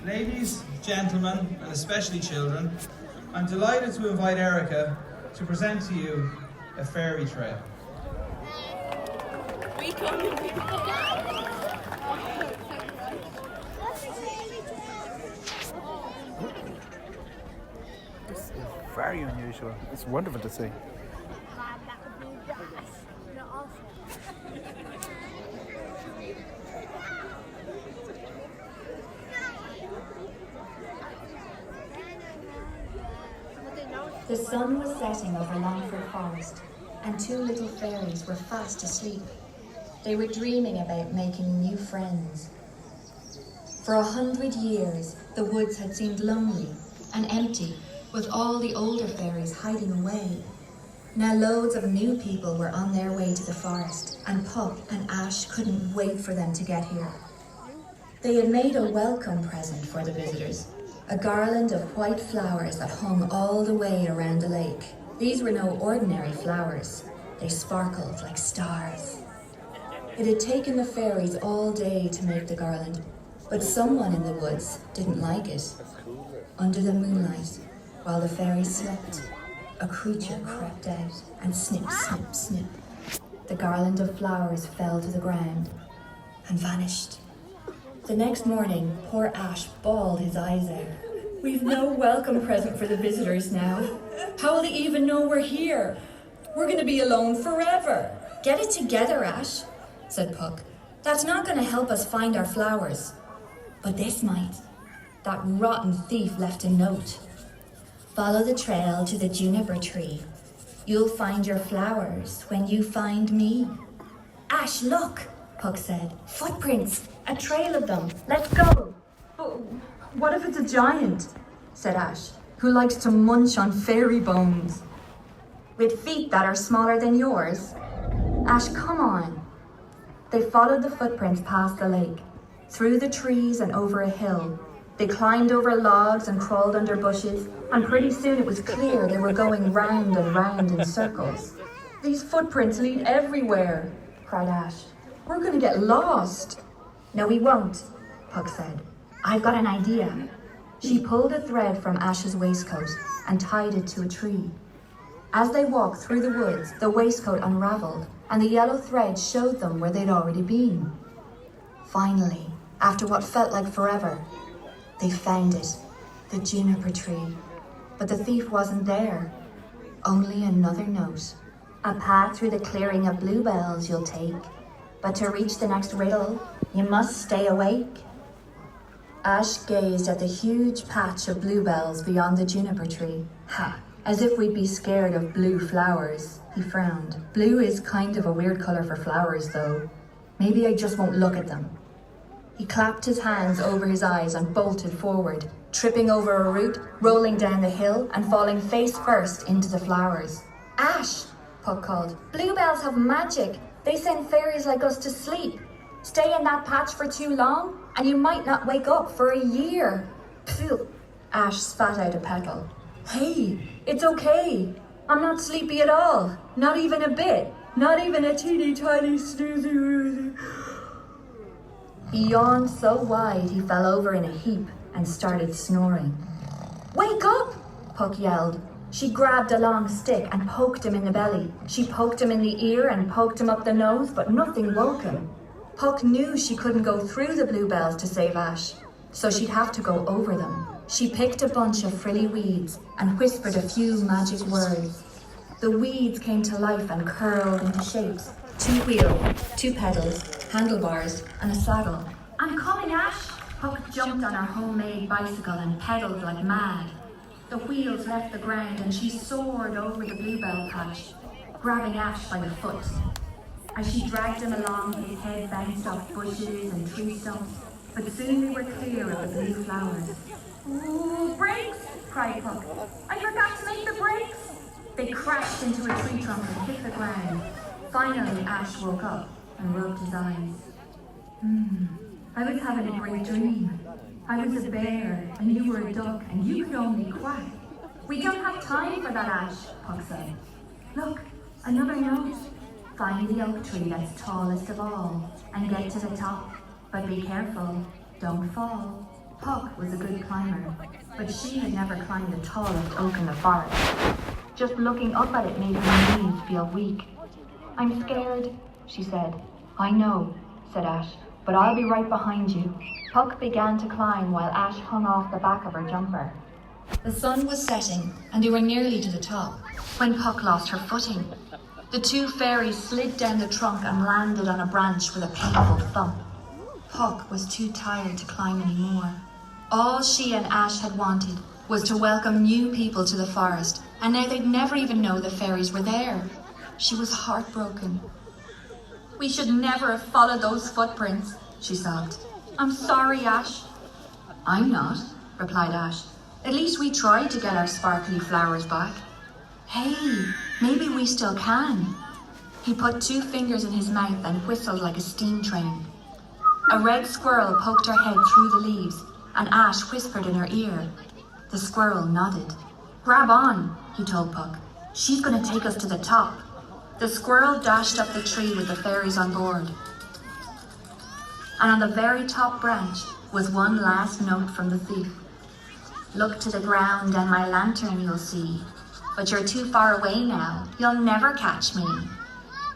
Ladies, gentlemen, and especially children, I'm delighted to invite Erika to present to you a fairy trail. This is very unusual. It's wonderful to see. The sun was setting over Longford Forest, and two little fairies were fast asleep. They were dreaming about making new friends. For 100 years, the woods had seemed lonely and empty, with all the older fairies hiding away. Now loads of new people were on their way to the forest, and Puck and Ash couldn't wait for them to get here. They had made a welcome present for the visitors, a garland of white flowers that hung all the way around the lake. These were no ordinary flowers. They sparkled like stars. It had taken the fairies all day to make the garland, but someone in the woods didn't like it. Under the moonlight, while the fairies slept, a creature crept out and snip, snip, snip. The garland of flowers fell to the ground and vanished. The next morning, poor Ash bawled his eyes out. We've no welcome present for the visitors now. How will they even know we're here? We're going to be alone forever. Get it together, Ash, said Puck. That's not going to help us find our flowers. But this might. That rotten thief left a note. Follow the trail to the juniper tree. You'll find your flowers when you find me. Ash, look, Puck said. Footprints, a trail of them. Let's go. But what if it's a giant? Said Ash, who likes to munch on fairy bones. With feet that are smaller than yours? Ash, come on. They followed the footprints past the lake, through the trees and over a hill. They climbed over logs and crawled under bushes, and pretty soon it was clear they were going round and round in circles. These footprints lead everywhere, cried Ash. We're going to get lost. No, we won't, Puck said. I've got an idea. She pulled a thread from Ash's waistcoat and tied it to a tree. As they walked through the woods, the waistcoat unraveled, and the yellow thread showed them where they'd already been. Finally, after what felt like forever, they found it, the juniper tree. But the thief wasn't there, only another note. A path through the clearing of bluebells you'll take, but to reach the next riddle, you must stay awake. Ash gazed at the huge patch of bluebells beyond the juniper tree. Ha! As if we'd be scared of blue flowers, he frowned. Blue is kind of a weird colour for flowers, though. Maybe I just won't look at them. He clapped his hands over his eyes and bolted forward, tripping over a root, rolling down the hill, and falling face first into the flowers. Ash, Puck called. Bluebells have magic. They send fairies like us to sleep. Stay in that patch for too long, and you might not wake up for a year. Phew. Ash spat out a petal. Hey, it's okay. I'm not sleepy at all. Not even a bit. Not even a teeny tiny snoozy. He yawned so wide he fell over in a heap and started snoring. Wake up, Puck yelled. She grabbed a long stick and poked him in the belly. She poked him in the ear and poked him up the nose, but nothing woke him. Puck knew she couldn't go through the bluebells to save Ash, so she'd have to go over them. She picked a bunch of frilly weeds and whispered a few magic words. The weeds came to life and curled into shapes. 2 wheels, 2 pedals, handlebars, and a saddle. I'm coming, Ash! Puck jumped on her homemade bicycle and pedaled like mad. The wheels left the ground and she soared over the bluebell patch, grabbing Ash by the foot. As she dragged him along, his head bounced off bushes and tree stumps, but soon they were clear of the blue flowers. Ooh, brakes! Cried Puck. I forgot to make the brakes! They crashed into a tree trunk and hit the ground. Finally, Ash woke up and rubbed his eyes. I was having a great dream. I was a bear, and you were a duck, and you could only quack. We don't have time for that, Ash, Puck said. Look, another note. Find the oak tree that's tallest of all, and get to the top. But be careful, don't fall. Puck was a good climber, but she had never climbed the tallest oak in the forest. Just looking up at it made her knees feel weak. "I'm scared," she said. "I know," said Ash, "but I'll be right behind you." Puck began to climb while Ash hung off the back of her jumper. The sun was setting, and they were nearly to the top, when Puck lost her footing. The two fairies slid down the trunk and landed on a branch with a painful thump. Puck was too tired to climb anymore. All she and Ash had wanted was to welcome new people to the forest, and now they'd never even know the fairies were there. She was heartbroken. "We should never have followed those footprints," she sobbed. "I'm sorry, Ash." "I'm not," replied Ash. "At least we tried to get our sparkly flowers back. Hey, maybe we still can." He put 2 fingers in his mouth and whistled like a steam train. A red squirrel poked her head through the leaves, and Ash whispered in her ear. The squirrel nodded. "Grab on," he told Puck. "She's going to take us to the top." The squirrel dashed up the tree with the fairies on board. And on the very top branch was one last note from the thief. "Look to the ground and my lantern you'll see. But you're too far away now. You'll never catch me."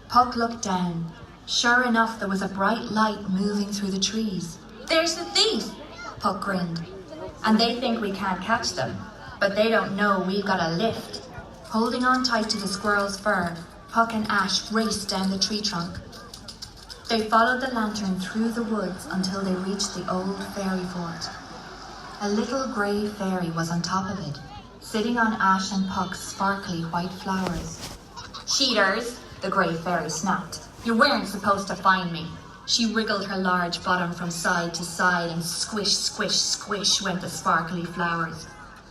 Puck looked down. Sure enough, there was a bright light moving through the trees. "There's the thief," Puck grinned. "And they think we can't catch them, but they don't know we've got a lift." Holding on tight to the squirrel's fur, Puck and Ash raced down the tree trunk. They followed the lantern through the woods until they reached the old fairy fort. A little grey fairy was on top of it, sitting on Ash and Puck's sparkly white flowers. "Cheaters," the grey fairy snapped. "You weren't supposed to find me." She wriggled her large bottom from side to side, and squish, squish, squish went the sparkly flowers.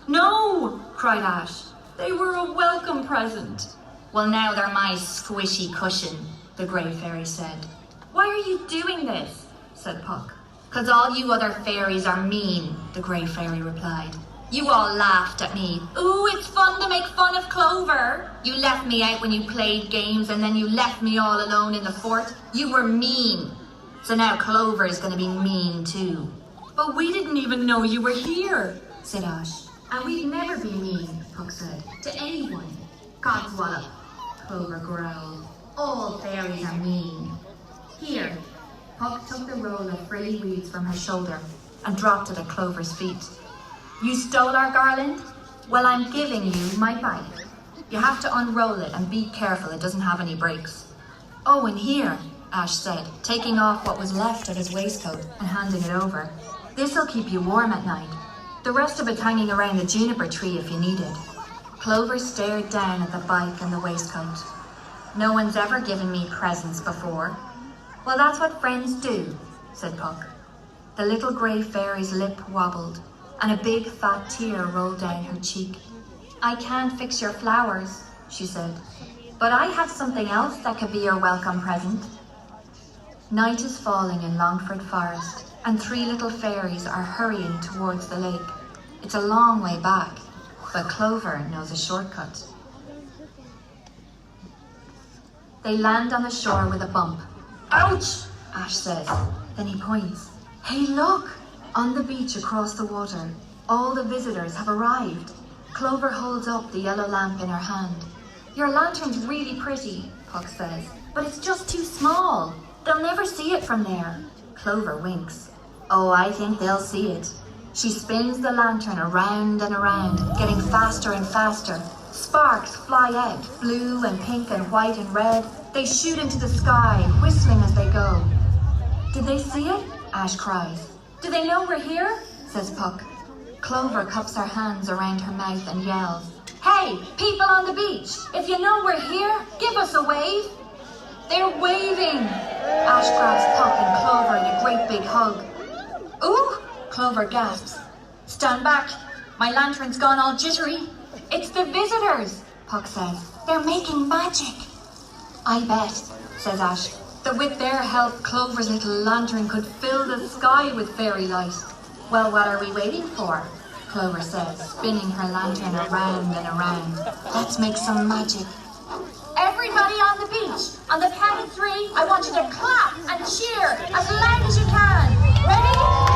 "No!" cried Ash. "They were a welcome present." "Well, now they're my squishy cushion," the grey fairy said. "Why are you doing this?" said Puck. "'Cause all you other fairies are mean," the grey fairy replied. "You all laughed at me. 'Ooh, it's fun to make fun of Clover.' You left me out when you played games, and then you left me all alone in the fort. You were mean. So now Clover is going to be mean too." "But we didn't even know you were here," said Ash. "And we'd never be mean," Puck said, "to anyone." "God's wallop," Clover growled. "All fairies are mean. Here." Puck took the roll of frilly weeds from her shoulder and dropped it at Clover's feet. "You stole our garland? Well, I'm giving you my bike. You have to unroll it and be careful it doesn't have any breaks." "Oh, and here," Ash said, taking off what was left of his waistcoat and handing it over. "This'll keep you warm at night. The rest of it's hanging around the juniper tree if you need it." Clover stared down at the bike and the waistcoat. "No one's ever given me presents before." "Well, that's what friends do," said Puck. The little grey fairy's lip wobbled, and a big fat tear rolled down her cheek. "I can't fix your flowers," she said, "but I have something else that could be your welcome present." Night is falling in Longford Forest, and 3 little fairies are hurrying towards the lake. It's a long way back, but Clover knows a shortcut. They land on the shore with a bump. "Ouch!" Ash says. Then he points. "Hey, look! On the beach across the water, all the visitors have arrived." Clover holds up the yellow lamp in her hand. "Your lantern's really pretty," Puck says, "but it's just too small. They'll never see it from there." Clover winks. "Oh, I think they'll see it." She spins the lantern around and around, getting faster and faster. Sparks fly out, blue and pink and white and red. They shoot into the sky, whistling as they go. "Did they see it?" Ash cries. "Do they know we're here?" says Puck. Clover cups her hands around her mouth and yells, "Hey, people on the beach, if you know we're here, give us a wave." "They're waving!" Ash grabs Puck and Clover in a great big hug. "Ooh!" Clover gasps. "Stand back! My lantern's gone all jittery." "It's the visitors," Puck says. "They're making magic." "I bet," says Ash, "that with their help, Clover's little lantern could fill the sky with fairy light." "Well, what are we waiting for?" Clover says, spinning her lantern around and around. "Let's make some magic." "Everybody on the beach, on the count of 3, I want you to clap and cheer as loud as you can. Ready?